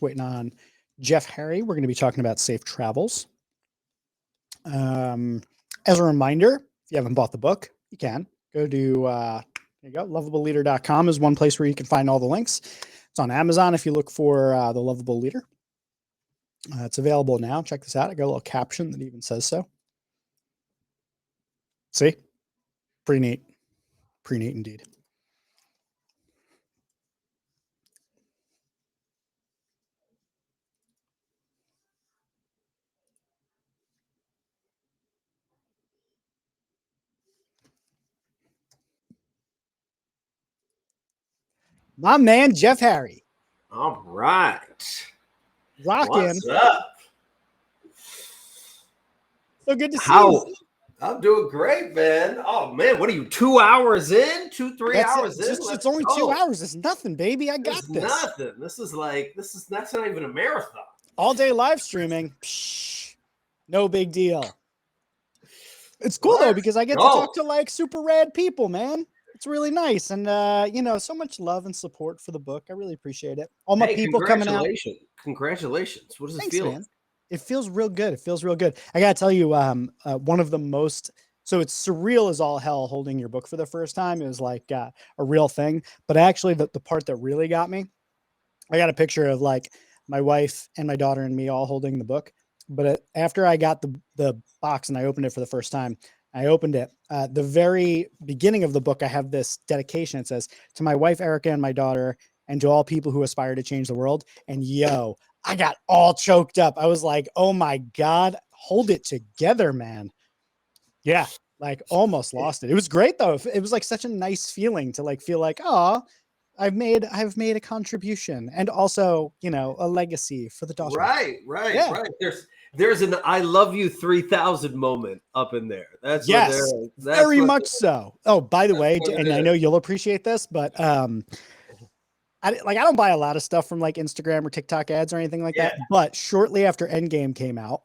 waiting on Jeff Harry. We're going to be talking about safe travels. As a reminder, if you haven't bought the book, you can go to, there you go, lovableleader.com is one place where you can find all the links. It's on Amazon if you look for The Lovable Leader. It's available now. Check this out. I got a little caption that even says so. See? Pretty neat. Pretty neat indeed. My man, Jeff Harry. All right. Rockin'. What's up? So good to see you. I'm doing great, man. Oh, man. What are you, 2 hours in? 3 hours in? It's only 2 hours. It's nothing, baby. I got this. Nothing. That's not even a marathon. All day live streaming. Psh, no big deal. It's cool, though, because I get to talk to, like, super rad people, man. It's really nice. And, so much love and support for the book. I really appreciate it. All my people coming out. Congratulations. What does it feel? Man. It feels real good. It feels real good. I got to tell you, one of the most, so it's surreal as all hell holding your book for the first time. It was like a real thing. But actually, the part that really got me, I got a picture of like my wife and my daughter and me all holding the book. But after I got the box and I opened it for the first time, I opened it. The very beginning of the book, I have this dedication. It says, to my wife, Erica, and my daughter, and to all people who aspire to change the world. And I got all choked up. I was like, oh my God, hold it together, man. Yeah, like almost lost it. It was great though. It was like such a nice feeling to like feel like, oh, I've made a contribution and also, a legacy for the daughter. Right. There's an I love you 3000 moment up in there. That's very much so. Oh, by the way, and I know you'll appreciate this, but I don't buy a lot of stuff from like Instagram or TikTok ads or anything like that. But shortly after Endgame came out,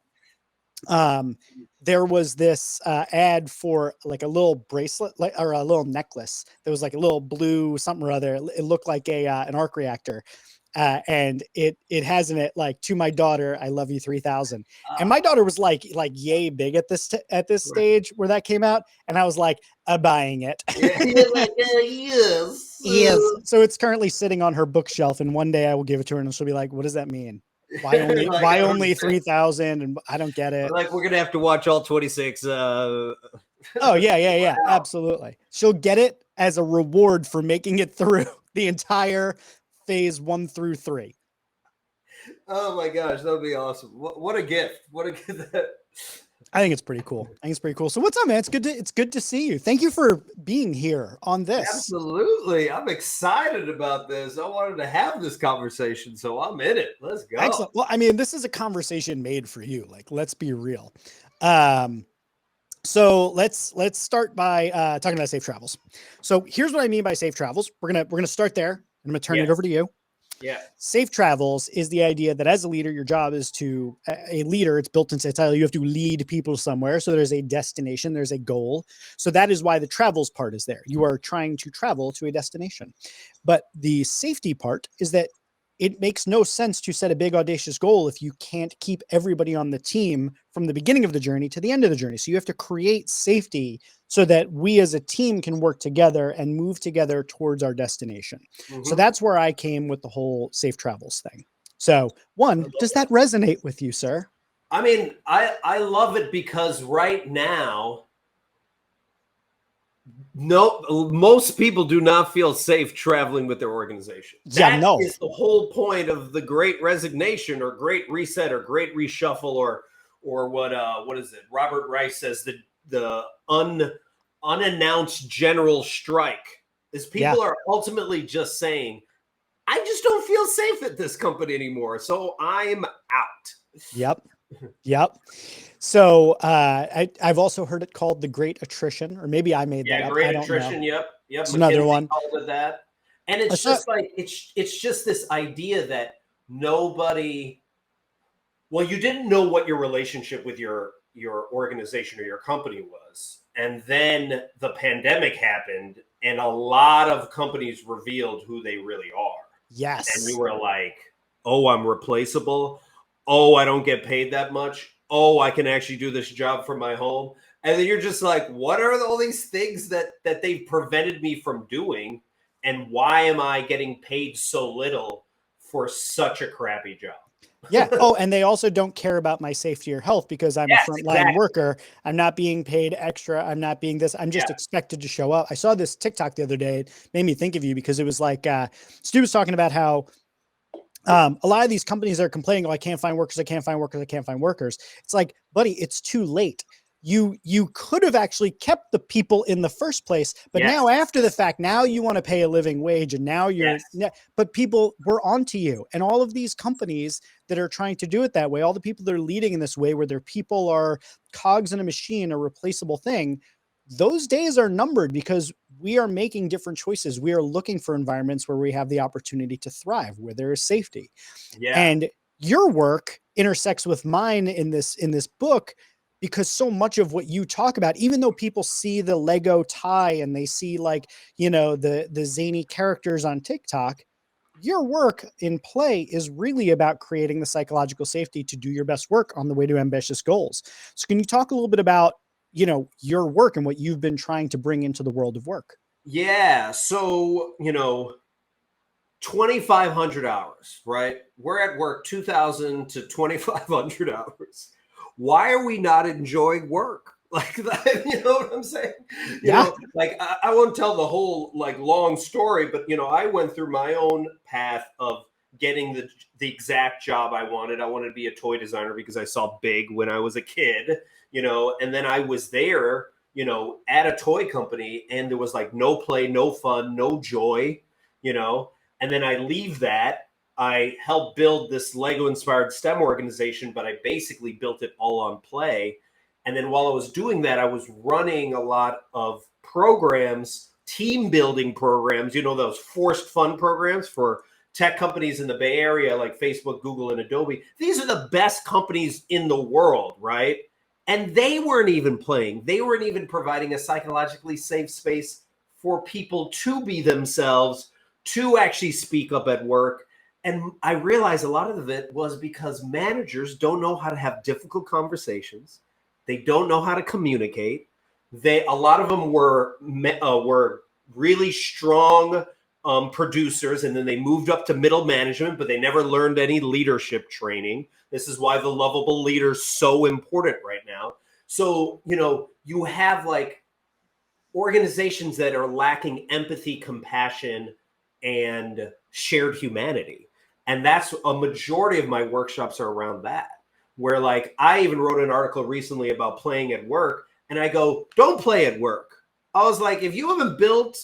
there was this ad for like a little bracelet or a little necklace. There was like a little blue something or other. It looked like an arc reactor. And it has in it like, to my daughter, I love you 3000. And my daughter was like yay big at this stage where that came out, and I was like, I'm buying it. Yes. So it's currently sitting on her bookshelf, and one day I will give it to her, and she'll be like, "What does that mean? Why only 3000?" And I don't get it. Like, we're gonna have to watch all 26. Oh yeah, absolutely. She'll get it as a reward for making it through the entire phase 1 through 3. Oh my gosh, that would be awesome. What a gift. I think it's pretty cool. So what's up, man? It's good to see you. Thank you for being here on this. Absolutely. I'm excited about this. I wanted to have this conversation, so I'm in it. Let's go. Excellent. Well, I mean, this is a conversation made for you. Like, let's be real. So let's start by talking about safe travels. So here's what I mean by safe travels. We're gonna start there. I'm going to turn it over to you. Yeah. Safe travels is the idea that as a leader, your job is to a leader. It's built into the title. You have to lead people somewhere. So there's a destination, there's a goal. So that is why the travels part is there. You are trying to travel to a destination. But the safety part is that it makes no sense to set a big audacious goal if you can't keep everybody on the team from the beginning of the journey to the end of the journey. So you have to create safety so that we as a team can work together and move together towards our destination. Mm-hmm. So that's where I came with the whole safe travels thing. So does that resonate with you, sir? I mean, I love it because right now, most people do not feel safe traveling with their organization. That is the whole point of the Great Resignation or Great Reset or Great Reshuffle or what is it? Robert Rice says the unannounced general strike is people are ultimately just saying, I just don't feel safe at this company anymore, so I'm out. Yep. So I've also heard it called the Great Attrition, or maybe I made that up. Great Attrition. Yep. It's another one. Called it that. And it's just like it's just this idea that nobody. Well, you didn't know what your relationship with your organization or your company was, and then the pandemic happened, and a lot of companies revealed who they really are. Yes. And we were like, Oh, I'm replaceable. Oh, I don't get paid that much. Oh, I can actually do this job from my home. And then you're just like, what are all these things that they've prevented me from doing? And why am I getting paid so little for such a crappy job? Yeah. Oh, and they also don't care about my safety or health because I'm a Yes, frontline exactly. worker. I'm not being paid extra. I'm not being this. I'm just expected to show up. I saw this TikTok the other day. It made me think of you because it was like Stu was talking about how a lot of these companies are complaining, oh, I can't find workers, I can't find workers, I can't find workers. It's like, buddy, it's too late. You could have actually kept the people in the first place, but Yes. now after the fact, now you want to pay a living wage, and now you're but people were onto you, and all of these companies that are trying to do it that way, all the people that are leading in this way where their people are cogs in a machine, a replaceable thing, those days are numbered because we are making different choices. We are looking for environments where we have the opportunity to thrive, where there is safety. Yeah. And your work intersects with mine in this book because so much of what you talk about, even though people see the Lego tie and they see like, you know, the zany characters on TikTok, your work in play is really about creating the psychological safety to do your best work on the way to ambitious goals. So can you talk a little bit about, you know, your work and what you've been trying to bring into the world of work? Yeah. So, 2,500 hours, right? We're at work 2,000 to 2,500 hours. Why are we not enjoying work? Like that, you know what I'm saying? Like I won't tell the whole like long story, but I went through my own path of getting the exact job I wanted. I wanted to be a toy designer because I saw Big when I was a kid, and then I was there, at a toy company, and there was like no play, no fun, no joy, you know and then I leave that. I helped build this Lego inspired STEM organization, but I basically built it all on play. And then while I was doing that, I was running a lot of programs, team building programs, those forced fun programs for tech companies in the Bay Area like Facebook, Google, and Adobe. These are the best companies in the world, right? And they weren't even playing. They weren't even providing a psychologically safe space for people to be themselves, to actually speak up at work. And I realized a lot of it was because managers don't know how to have difficult conversations. They don't know how to communicate. A lot of them were really strong producers, and then they moved up to middle management, but they never learned any leadership training. This is why the lovable leader is so important right now. So, you have like organizations that are lacking empathy, compassion, and shared humanity. And that's a majority of my workshops are around that. Where like I even wrote an article recently about playing at work, and I go, don't play at work. I was like, if you haven't built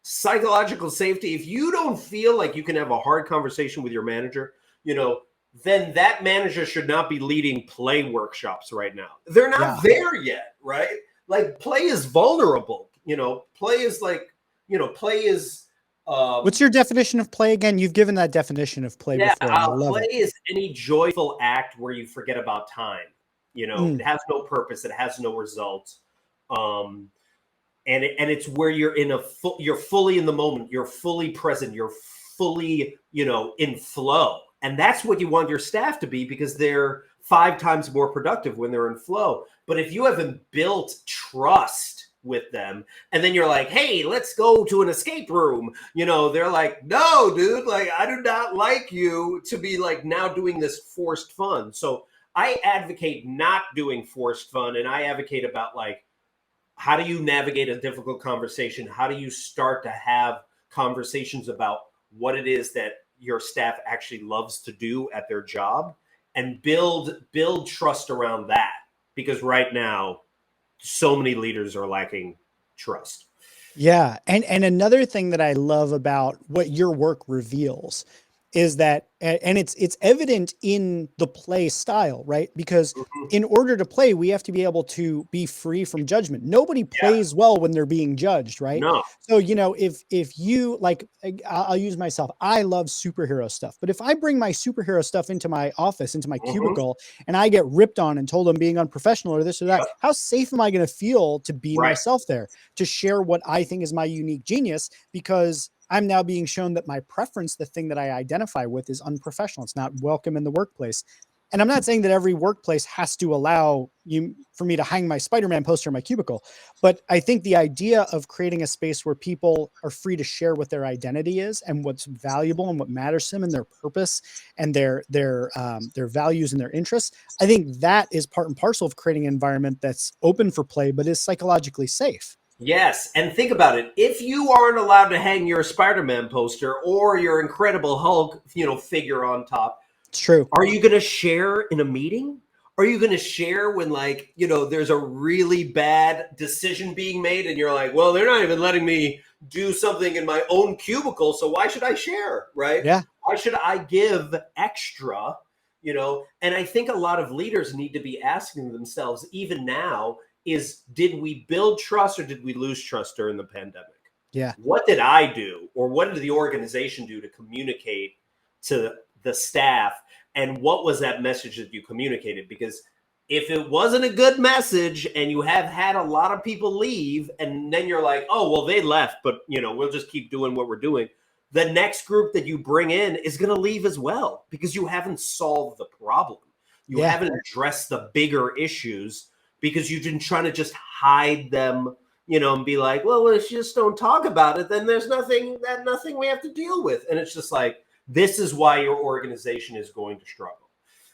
psychological safety, if you don't feel like you can have a hard conversation with your manager, then that manager should not be leading play workshops right now. They're not there yet, right? Like play is vulnerable. Play is like, play is what's your definition of play again? You've given that definition of play before. I love play it. is any joyful act where you forget about time. It has no purpose, it has no result. And it's where you're you're fully in the moment, you're fully present, you're fully, in flow. And that's what you want your staff to be, because they're 5 times more productive when they're in flow. But if you haven't built trust with them, and then you're like, hey, let's go to an escape room, they're like, no, dude, like I do not like you to be like now doing this forced fun. So I advocate not doing forced fun, and I advocate about like, how do you navigate a difficult conversation? How do you start to have conversations about what it is that your staff actually loves to do at their job, and build trust around that? Because right now, so many leaders are lacking trust. Yeah. And another thing that I love about what your work reveals is that, and it's evident in the play style, right? Because in order to play, we have to be able to be free from judgment. Nobody plays well when they're being judged, right? No. So, if you like, I'll use myself, I love superhero stuff, but if I bring my superhero stuff into my office, into my cubicle, and I get ripped on and told I'm being unprofessional or this or that, how safe am I going to feel to be myself there, to share what I think is my unique genius? Because I'm now being shown that my preference, the thing that I identify with, is unprofessional. It's not welcome in the workplace. And I'm not saying that every workplace has to allow for me to hang my Spider-Man poster in my cubicle, but I think the idea of creating a space where people are free to share what their identity is and what's valuable and what matters to them and their purpose and their values and their interests, I think that is part and parcel of creating an environment that's open for play, but is psychologically safe. Yes, and think about it. If you aren't allowed to hang your Spider-Man poster or your Incredible Hulk, figure on top, it's true. Are you going to share in a meeting? Are you going to share when, like, there's a really bad decision being made and you're like, well, they're not even letting me do something in my own cubicle, so why should I share, right? Yeah. Why should I give extra, And I think a lot of leaders need to be asking themselves, even now, did we build trust or did we lose trust during the pandemic? Yeah. What did I do or what did the organization do to communicate to the staff, and what was that message that you communicated? Because if it wasn't a good message and you have had a lot of people leave and then you're like, oh, well, they left, but we'll just keep doing what we're doing, the next group that you bring in is going to leave as well because you haven't solved the problem. You haven't addressed the bigger issues because you've been trying to just hide them, and be like, well, if you just don't talk about it, then there's nothing we have to deal with. And it's just like, this is why your organization is going to struggle.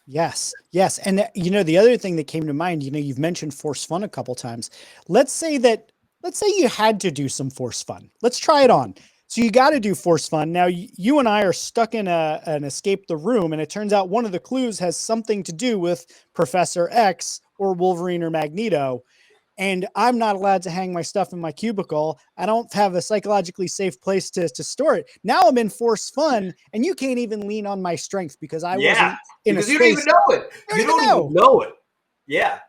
Yes. Yes. And the other thing that came to mind, you've mentioned forced fun a couple times. Let's say you had to do some forced fun. Let's try it on. So you got to do forced fun. Now you and I are stuck in an escape the room. And it turns out one of the clues has something to do with Professor X or Wolverine or Magneto. And I'm not allowed to hang my stuff in my cubicle. I don't have a psychologically safe place to store it. Now I'm in forced fun, and you can't even lean on my strength because I wasn't in a space. You don't even know it. You don't even know it. Yeah.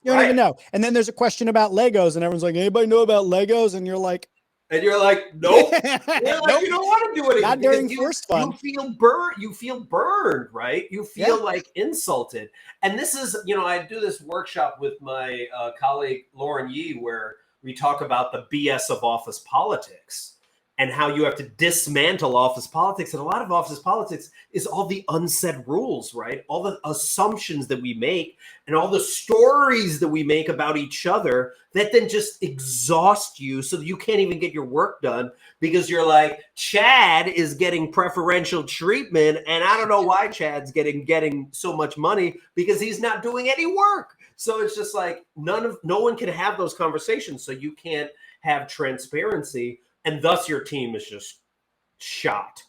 You don't even know. And then there's a question about Legos, and everyone's like, anybody know about Legos? And you're like, nope. You're like, nope. You don't want to do it. Not during forced fun. You feel burned, right? You feel like insulted. And this is, I do this workshop with my colleague Lauren Yee, where we talk about the BS of office politics and how you have to dismantle office politics. And a lot of office politics is all the unsaid rules, right? All the assumptions that we make and all the stories that we make about each other that then just exhaust you so that you can't even get your work done because you're like, Chad is getting preferential treatment and I don't know why Chad's getting so much money because he's not doing any work. So it's just like no one can have those conversations, so you can't have transparency. And thus your team is just shot.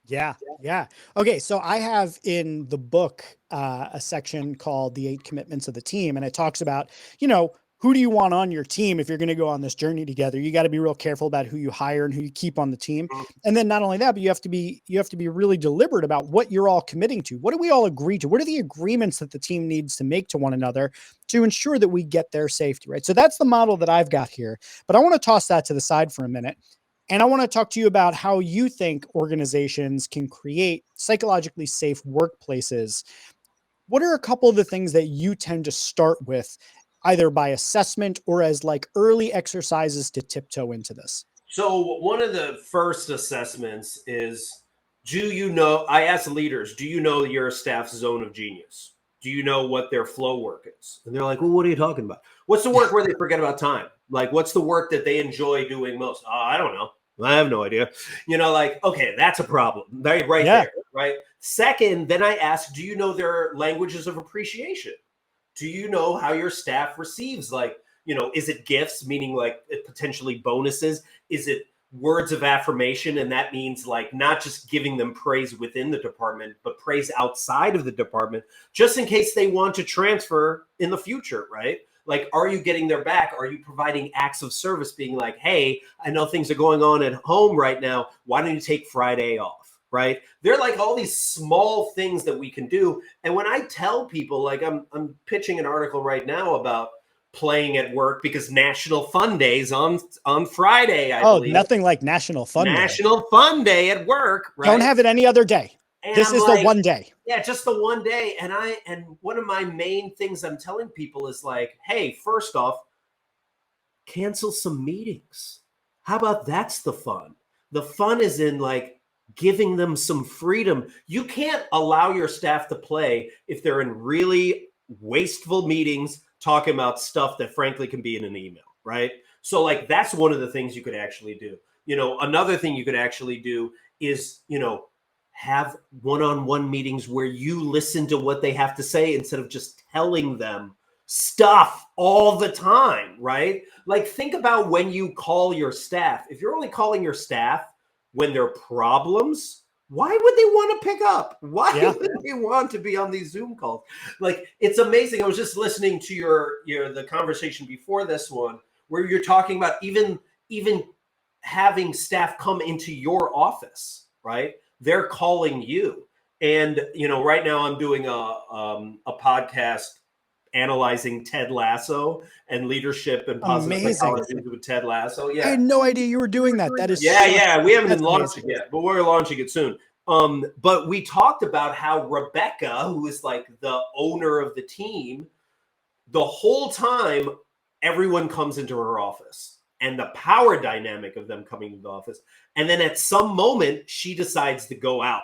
Yeah. Yeah. Okay. So I have in the book a section called The 8 Commitments of the Team. And it talks about, who do you want on your team if you're going to go on this journey together? You got to be real careful about who you hire and who you keep on the team. And then not only that, but you have to be really deliberate about what you're all committing to. What do we all agree to? What are the agreements that the team needs to make to one another to ensure that we get their safety, right? So that's the model that I've got here. But I want to toss that to the side for a minute. And I want to talk to you about how you think organizations can create psychologically safe workplaces. What are a couple of the things that you tend to start with, either by assessment or as like early exercises to tiptoe into this? So one of the first assessments is, I ask leaders, do you know your staff's zone of genius? Do you know what their flow work is? And they're like, well, what are you talking about? What's the work where they forget about time? Like, what's the work that they enjoy doing most? I don't know. I have no idea. Okay, that's a problem. Right there, right? Second, then I ask, do you know their languages of appreciation? Do you know how your staff receives, is it gifts, meaning like potentially bonuses? Is it words of affirmation? And that means like not just giving them praise within the department, but praise outside of the department, just in case they want to transfer in the future, right? Like, are you getting their back? Are you providing acts of service, being like, hey, I know things are going on at home right now. Why don't you take Friday off, right? They're like all these small things that we can do. And when I tell people, like I'm pitching an article right now about playing at work because National Fun Day's on Friday, I believe. Nothing like National Fun Day. National Fun Day at work, right? Don't have it any other day. And this is the one day. Yeah, just the one day. And one of my main things I'm telling people is like, hey, first off, cancel some meetings. How about that's the fun? The fun is in like giving them some freedom. You can't allow your staff to play if they're in really wasteful meetings talking about stuff that frankly can be in an email, right? So like that's one of the things you could actually do. Another thing you could actually do is, have one-on-one meetings where you listen to what they have to say instead of just telling them stuff all the time, right? Like think about when you call your staff. If you're only calling your staff when there are problems, why would they want to pick up? Why would they want to be on these Zoom calls? Like, it's amazing. I was just listening to the conversation before this one where you're talking about even having staff come into your office, right? They're calling you. And, right now I'm doing a podcast analyzing Ted Lasso and leadership and positive psychology with Ted Lasso. Yeah. I had no idea you were doing that. That is yeah. We haven't launched it yet, but we're launching it soon. But we talked about how Rebecca, who is like the owner of the team, the whole time everyone comes into her office and the power dynamic of them coming to the office. And then at some moment, she decides to go out.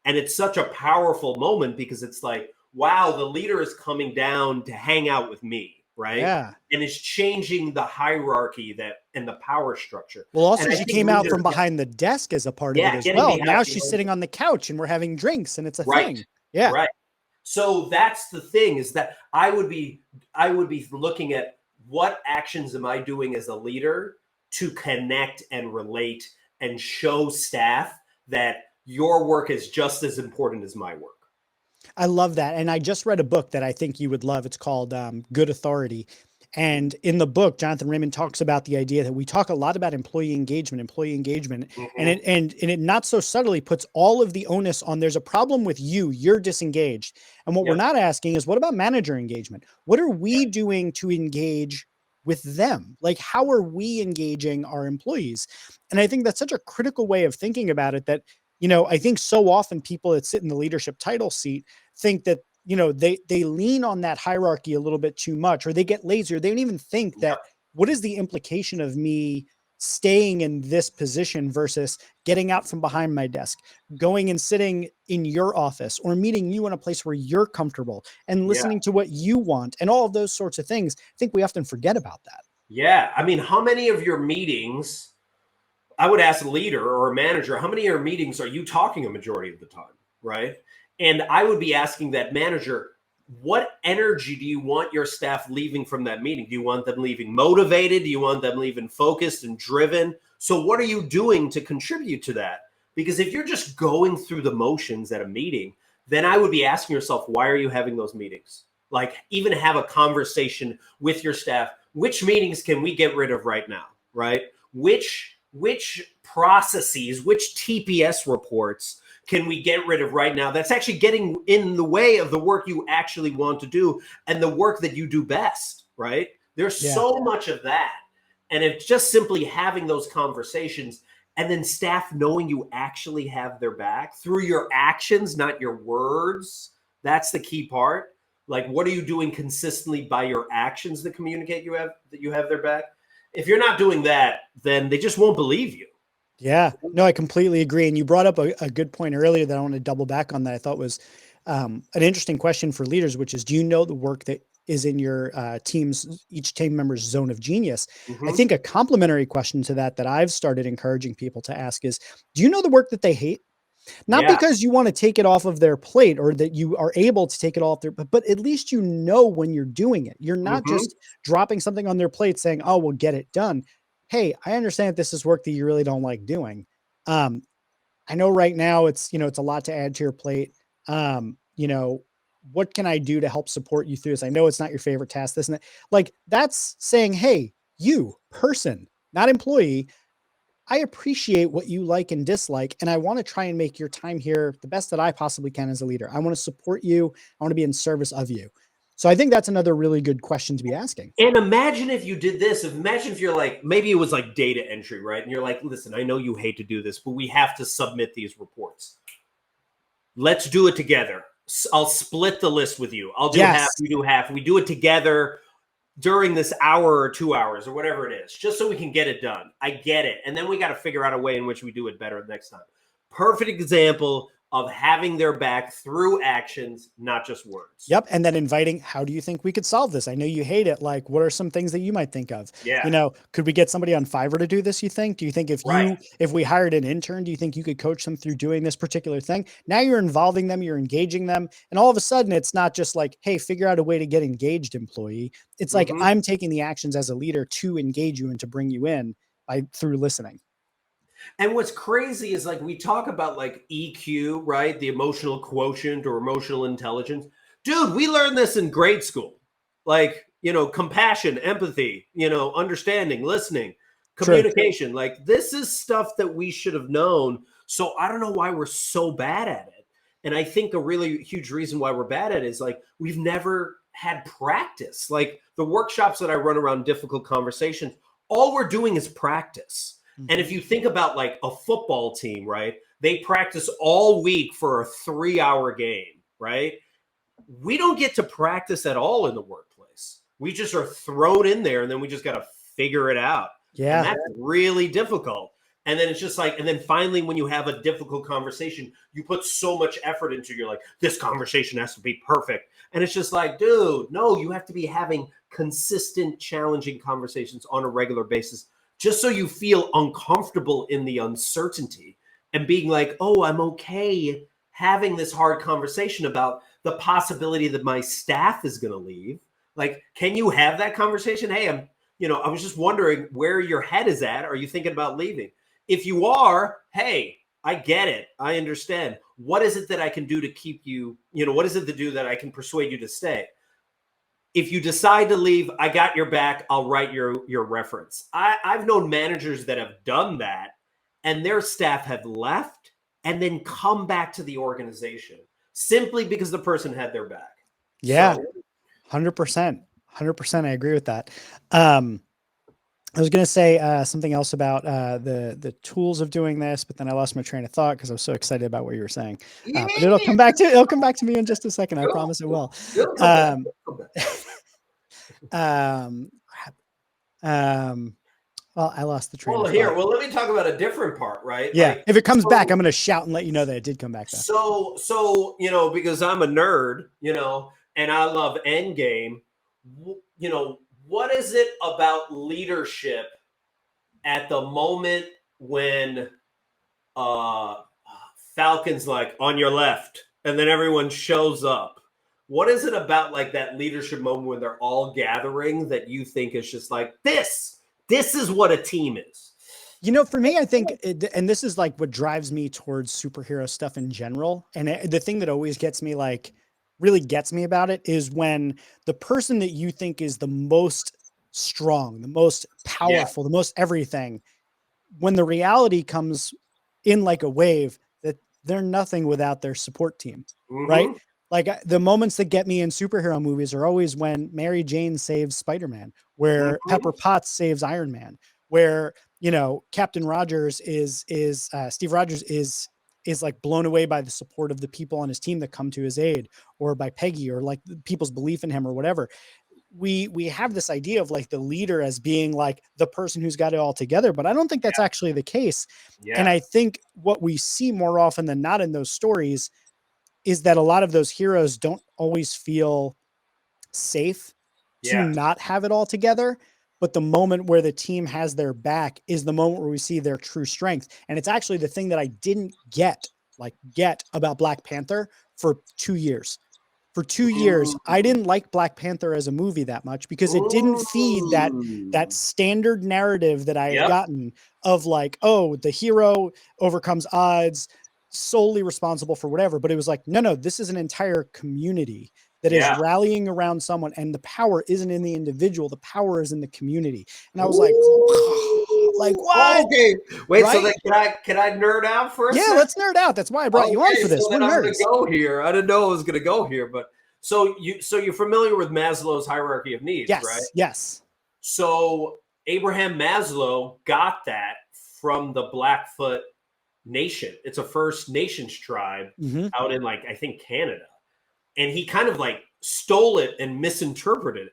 And it's such a powerful moment because it's like, wow, the leader is coming down to hang out with me, right? Yeah. And it's changing the hierarchy and the power structure. Well, also she came out from behind the desk as a part of it as well. Now she's sitting on the couch and we're having drinks and it's a thing. Yeah. Right. So that's the thing, is that I would be looking at what actions am I doing as a leader to connect and relate and show staff that your work is just as important as my work. I love that. And I just read a book that I think you would love. It's called Good Authority. And in the book, Jonathan Raymond talks about the idea that we talk a lot about employee engagement, mm-hmm. and it not so subtly puts all of the onus on there's a problem with you're disengaged. And what we're not asking is, what about manager engagement? What are we doing to engage with them? Like, how are we engaging our employees? And I think that's such a critical way of thinking about it that, I think so often people that sit in the leadership title seat think that, they lean on that hierarchy a little bit too much, or they get lazier. They don't even think that what is the implication of me staying in this position versus getting out from behind my desk, going and sitting in your office or meeting you in a place where you're comfortable and listening to what you want and all of those sorts of things. I think we often forget about that. Yeah. I mean, how many of your meetings, I would ask a leader or a manager, how many of your meetings are you talking a majority of the time, right? And I would be asking that manager, what energy do you want your staff leaving from that meeting? Do you want them leaving motivated? Do you want them leaving focused and driven? So what are you doing to contribute to that? Because if you're just going through the motions at a meeting, then I would be asking yourself, why are you having those meetings? Like, even have a conversation with your staff. Which meetings can we get rid of right now, right? Which processes, which TPS reports can we get rid of right now that's actually getting in the way of the work you actually want to do and the work that you do best, right? There's so much of that. And it's just simply having those conversations and then staff knowing you actually have their back through your actions, not your words. That's the key part. Like, what are you doing consistently by your actions that communicate that you have their back? If you're not doing that, then they just won't believe you. Yeah, no, I completely agree. And you brought up a good point earlier that I want to double back on that I thought was an interesting question for leaders, which is, do you know the work that is in your each team member's zone of genius? Mm-hmm. I think a complementary question to that I've started encouraging people to ask is, do you know the work that they hate? Not because you want to take it off of their plate or that you are able to take it off but at least you know when you're doing it. You're not just dropping something on their plate saying, oh, we'll get it done. Hey, I understand that this is work that you really don't like doing. I know right now it's a lot to add to your plate. What can I do to help support you through this? I know it's not your favorite task, this and that. Like, that's saying, hey, you person, not employee, I appreciate what you like and dislike, and I want to try and make your time here the best that I possibly can as a leader. I want to support you. I want to be in service of you. So I think that's another really good question to be asking. And imagine if you did this. Imagine if you're like, maybe it was like data entry, right? And you're like, listen, I know you hate to do this, but we have to submit these reports. Let's do it together. I'll split the list with you. I'll do half, you do half. We do it together. during this hour or 2 hours or whatever it is, just so we can get it done. I get it. And then we got to figure out a way in which we do it better next time. Perfect example of having their back through actions, not just words. Yep. And then inviting, how do you think we could solve this? I know you hate it. Like, what are some things that you might think of? Yeah. You know, could we get somebody on Fiverr to do this? You think? Do you think if we hired an intern, do you think you could coach them through doing this particular thing? Now you're involving them, you're engaging them. And all of a sudden it's not just like, hey, figure out a way to get engaged, employee. It's like, I'm taking the actions as a leader to engage you and to bring you in through listening. And what's crazy is like we talk about like EQ, right? The emotional quotient or emotional intelligence. Dude, we learned this in grade school. Like, you know, compassion, empathy, you know, understanding, listening, communication. True. Like this is stuff that we should have known. So I don't know why we're so bad at it. And I think a really huge reason why we're bad at it is like we've never had practice. Like the workshops that I run around difficult conversations, all we're doing is practice. And if you think about like a football team, right? They practice all week for a 3-hour game, right? We don't get to practice at all in the workplace. We just are thrown in there and then we just got to figure it out. Yeah. And that's really difficult. And then it's just like, and then finally, when you have a difficult conversation, you put so much effort into it. You're like, this conversation has to be perfect. And it's just like, dude, no, you have to be having consistent, challenging conversations on a regular basis, just so you feel uncomfortable in the uncertainty and being like, oh, I'm okay having this hard conversation about the possibility that my staff is going to leave. Like, can you have that conversation? Hey, I was just wondering where your head is at. Are you thinking about leaving? If you are, hey, I get it. I understand. What is it that I can do to keep you, what is it to do that I can persuade you to stay? If you decide to leave, I got your back. I'll write your reference. I've known managers that have done that and their staff have left and then come back to the organization simply because the person had their back. Yeah, 100%. 100%. I agree with that. I was going to say something else about the tools of doing this, but then I lost my train of thought because I was so excited about what you were saying. But it'll come back to me in just a second. I promise it will. Well, I lost the train of thought. Well, let me talk about a different part, right? Yeah. Like, if it comes back, I'm going to shout and let you know that it did come back. Though. So, because I'm a nerd, and I love Endgame, what is it about leadership at the moment when Falcon's like on your left and then everyone shows up? What is it about like that leadership moment when they're all gathering that you think is just like, this is what a team is? For me, I think, and this is like what drives me towards superhero stuff in general. And the thing that always really gets me about it is when the person that you think is the most strong, the most powerful, the most everything, when the reality comes in like a wave, that they're nothing without their support team, right? Like the moments that get me in superhero movies are always when Mary Jane saves Spider-Man, where Pepper Potts saves Iron Man, where, Captain Rogers Steve Rogers is like blown away by the support of the people on his team that come to his aid, or by Peggy, or like people's belief in him or whatever. We have this idea of like the leader as being like the person who's got it all together, but I don't think that's actually the case. And I think what we see more often than not in those stories is that a lot of those heroes don't always feel safe to not have it all together. But the moment where the team has their back is the moment where we see their true strength. And it's actually the thing that I didn't get about Black Panther for 2 years. For 2 years, I didn't like Black Panther as a movie that much because it didn't feed that standard narrative that I had gotten of like, oh, the hero overcomes odds, solely responsible for whatever. But it was like, no, this is an entire community that is rallying around someone, and the power isn't in the individual. The power is in the community. And I was like what? Okay. Wait, right? So like, can I nerd out for a second? Yeah, let's nerd out. That's why I brought you on for this. So I'm going to go here. I didn't know I was going to go here, but so you're familiar with Maslow's hierarchy of needs, right? Yes. So Abraham Maslow got that from the Blackfoot Nation. It's a First Nations tribe out in I think Canada. And he kind of like stole it and misinterpreted it.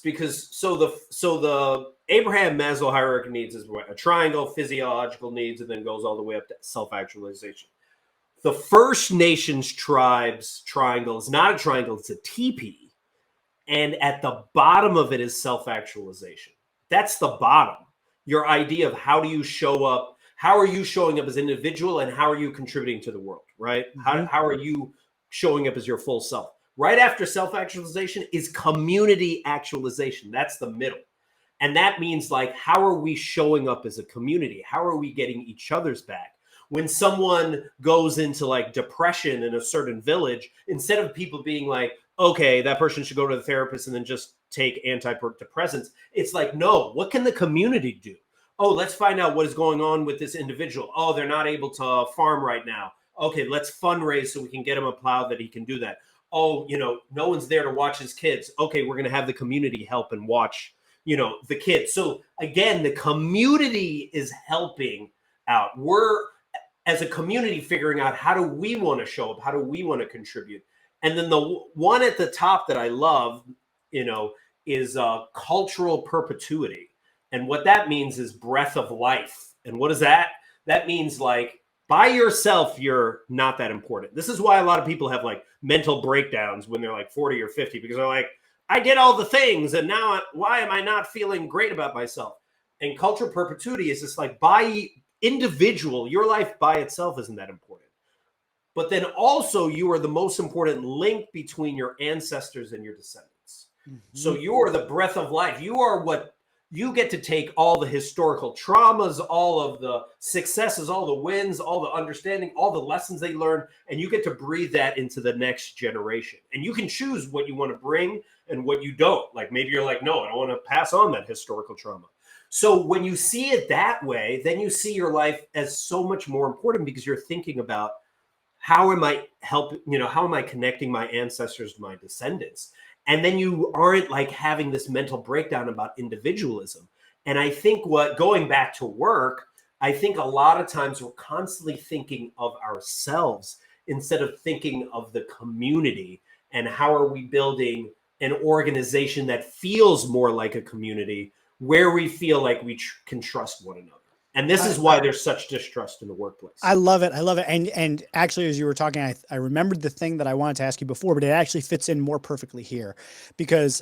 because the Abraham Maslow hierarchy of needs is what, a triangle, physiological needs, and then goes all the way up to self-actualization. The First Nations tribes triangle is not a triangle, it's a teepee. And at the bottom of it is self-actualization. That's the bottom. Your idea of how do you show up, how are you showing up as an individual, and how are you contributing to the world, right? Mm-hmm. How are you showing up as your full self? Right after self-actualization is community actualization. That's the middle. And that means, like, how are we showing up as a community? How are we getting each other's back? When someone goes into like depression in a certain village, instead of people being like, okay, that person should go to the therapist and then just take antidepressants, it's like, no, what can the community do? Oh, let's find out what is going on with this individual. Oh, they're not able to farm right now. Okay, let's fundraise so we can get him a plow that he can do that. Oh, no one's there to watch his kids. Okay, we're going to have the community help and watch, the kids. So again, the community is helping out. We're, as a community, figuring out how do we want to show up? How do we want to contribute? And then the one at the top that I love, is cultural perpetuity. And what that means is breath of life. And what is that? That means, like, by yourself, you're not that important. This is why a lot of people have like mental breakdowns when they're like 40 or 50, because they're like, I did all the things and now why am I not feeling great about myself? And cultural perpetuity is just like, by individual, your life by itself isn't that important. But then also you are the most important link between your ancestors and your descendants. Mm-hmm. So you are the breath of life. You are what you get to take all the historical traumas, all of the successes, all the wins, all the understanding, all the lessons they learned, and you get to breathe that into the next generation. And you can choose what you want to bring and what you don't. Like, maybe you're like, no, I don't want to pass on that historical trauma. So when you see it that way, then you see your life as so much more important, because you're thinking about, how am I how am I connecting my ancestors to my descendants? And then you aren't like having this mental breakdown about individualism. And I think going back to work, I think a lot of times we're constantly thinking of ourselves instead of thinking of the community, and how are we building an organization that feels more like a community, where we feel like we can trust one another. And this is why there's such distrust in the workplace. I love it. I love it. And actually, as you were talking, I remembered the thing that I wanted to ask you before, but it actually fits in more perfectly here, because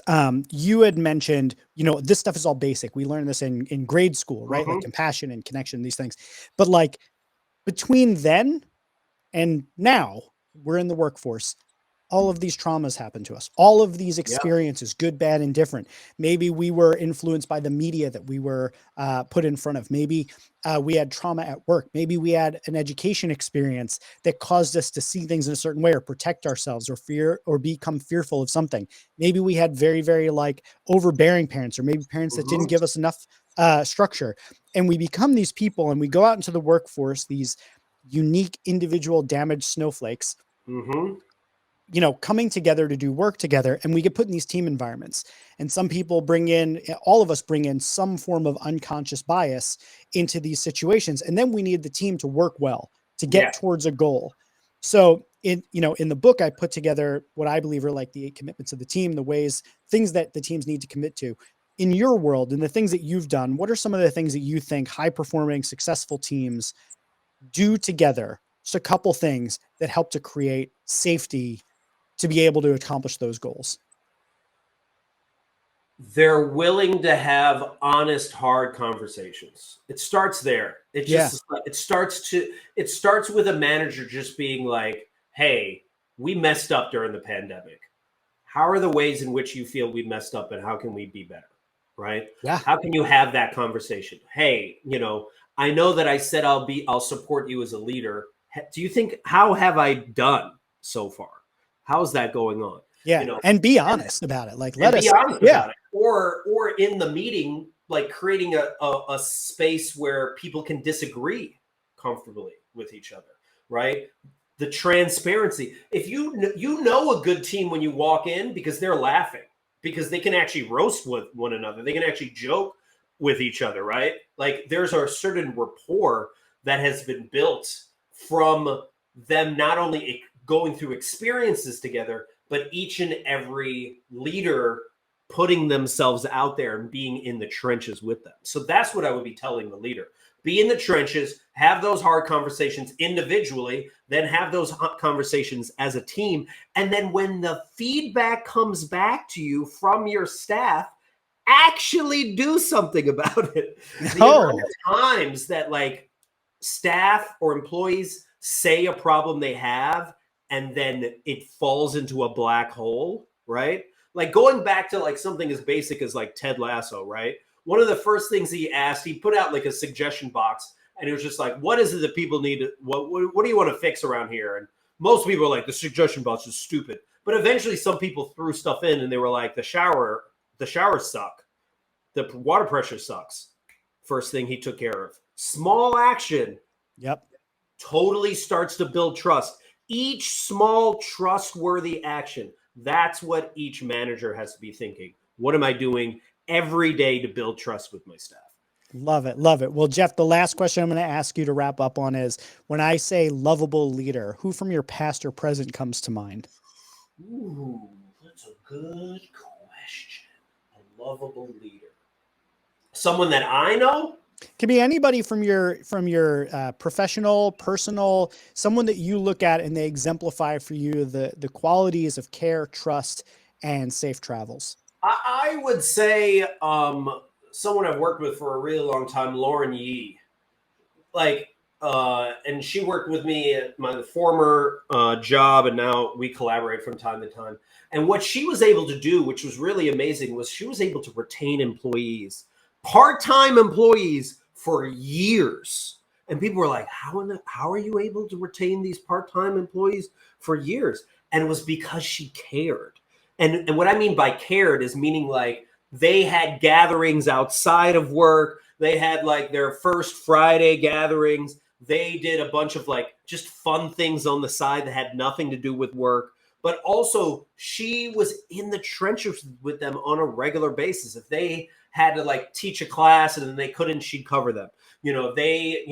you had mentioned, this stuff is all basic. We learned this in grade school, right? Mm-hmm. Like compassion and connection, these things. But like between then and now, we're in the workforce. All of these traumas happen to us. All of these experiences, good, bad, and different. Maybe we were influenced by the media that we were put in front of. Maybe we had trauma at work. Maybe we had an education experience that caused us to see things in a certain way, or protect ourselves, or fear, or become fearful of something. Maybe we had very, very like overbearing parents, or maybe parents that didn't give us enough structure. And we become these people, and we go out into the workforce, these unique individual damaged snowflakes. Mm-hmm. Coming together to do work together, and we get put in these team environments. And some people all of us bring in some form of unconscious bias into these situations. And then we need the team to work well to get towards a goal. So in the book, I put together what I believe are like the 8 commitments of the team, things that the teams need to commit to. In your world and the things that you've done, what are some of the things that you think high performing, successful teams do together? Just a couple things that help to create safety to be able to accomplish those goals. They're willing to have honest, hard conversations. It starts there. It starts with a manager just being like, hey, we messed up during the pandemic. How are the ways in which you feel we messed up, and how can we be better? Right? Yeah. How can you have that conversation? Hey, I know that I said I'll support you as a leader. Do you think, how have I done so far? How's that going on? Yeah. And be honest about it. Like, let us be honest about it. Or in the meeting, like creating a space where people can disagree comfortably with each other, right? The transparency. If you know a good team when you walk in, because they're laughing, because they can actually roast with one another. They can actually joke with each other, right? Like, there's a certain rapport that has been built from them not only going through experiences together, but each and every leader putting themselves out there and being in the trenches with them. So that's what I would be telling the leader. Be in the trenches, have those hard conversations individually, then have those conversations as a team. And then when the feedback comes back to you from your staff, actually do something about it. The amount of times that like staff or employees say a problem they have and then it falls into a black hole, right? Like going back to like something as basic as like Ted Lasso, right? One of the first things he asked, he put out like a suggestion box and it was just like, what is it that people need? What do you want to fix around here? And most people are like, the suggestion box is stupid. But eventually some people threw stuff in and they were like, the showers suck. The water pressure sucks. First thing he took care of. Small action. Yep. Totally starts to build trust. Each small trustworthy action. That's what each manager has to be thinking. What am I doing every day to build trust with my staff? Love it. Love it. Well, Jeff, the last question I'm going to ask you to wrap up on is, when I say lovable leader, who from your past or present comes to mind? Ooh, that's a good question. A lovable leader. Someone that I know? Could be anybody from your professional, personal, someone that you look at and they exemplify for you the qualities of care, trust, and safe travels. I would say someone I've worked with for a really long time, Lauren Yee. And she worked with me at my former job, and now we collaborate from time to time. And what she was able to do, which was really amazing, was she was able to retain employees, part-time employees, for years. And people were like, how are you able to retain these part-time employees for years? And it was because she cared. And what I mean by cared is meaning like they had gatherings outside of work. They had like their first Friday gatherings. They did a bunch of like just fun things on the side that had nothing to do with work. But also she was in the trenches with them on a regular basis. If they had to like teach a class and then they couldn't, she'd cover them. They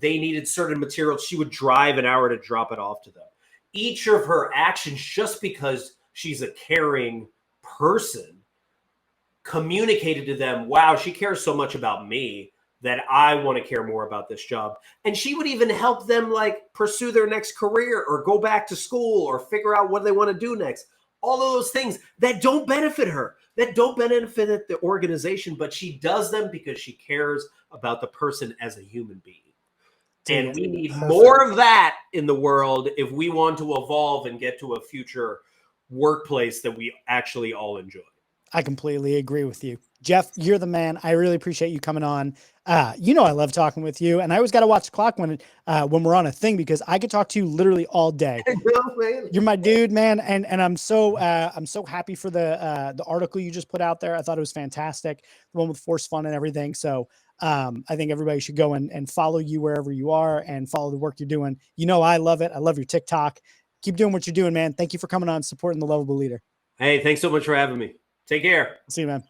needed certain materials. She would drive an hour to drop it off to them. Each of her actions, just because she's a caring person, communicated to them, wow, she cares so much about me that I want to care more about this job. And she would even help them like pursue their next career or go back to school or figure out what they want to do next. All of those things that don't benefit her, that don't benefit the organization, but she does them because she cares about the person as a human being. And we need more of that in the world if we want to evolve and get to a future workplace that we actually all enjoy. I completely agree with you. Jeff, you're the man. I really appreciate you coming on. I love talking with you, and I always got to watch the clock when we're on a thing, because I could talk to you literally all day. You're my dude, man. And I'm so happy for the article you just put out there. I thought it was fantastic. The one with Force Fun and everything. So I think everybody should go and follow you wherever you are and follow the work you're doing. I love it. I love your TikTok. Keep doing what you're doing, man. Thank you for coming on, supporting the Lovable Leader. Hey, thanks so much for having me. Take care. See you, man.